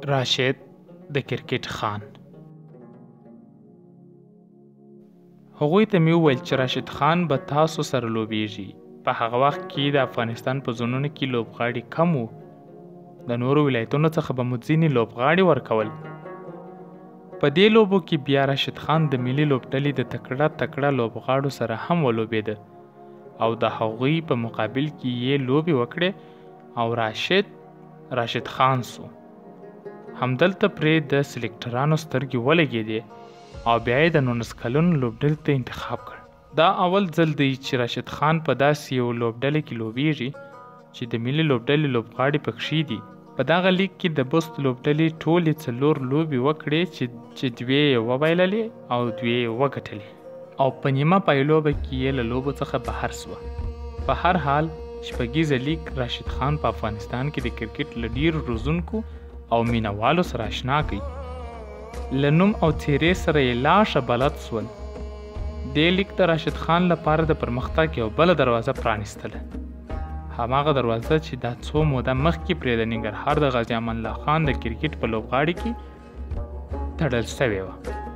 راشد د کرکټ خان. هغوی ته مې وویل چې راشد خان به تاسو سره لوبیږي. په هغه وخت کې د افغانستان په زونونو کې لوبغاړي کم وو. د نورو ولایتونو څخه به مو ځینې لوبغاړي ورکول. په دې لوبو کې بیا راشد خان د ملي لوبډلې د تکړه لوبغاړو سره هم ولوبېده او د هغوی په مقابل کې یې لوبې وکړې او راشد خان سو. همدلته پرې د سلیکټرانو سترګې ولګېدې او بیا یې د 19 کلنو لوبډلې ته انتخاب کړ. دا اول ځل دی چې راشد خان په داسې یو لوبډلې کې لوبیږي چې د ملي لوبډلې لوبغاړي پکښې دي. په دغه لیګ کې د بست لوبډلې ټولې 4 لوبې وکړې چې 2 یې وبایللې او 2 یې وګټلې او په نیمه پایلوبه کې یې له لوبو څخه بهر سوه. په هر حال شپږیزه لیګ راشد خان په افغانستان کې د کرکټ له ډېرو روزونکو او مینوالو سره اشنا کړي. له نوم او څېرې سره یې لاشه بلد سول. دې لیګ د راشد خان لپاره د پرمختګ یو بله دروازه پرانیستله. هماغه دروازه چې دا څو موده مخکې پرې د ننګرهار د غازي امان الله خان د کرکټ په لوبغاړي کې تړل سوې وه.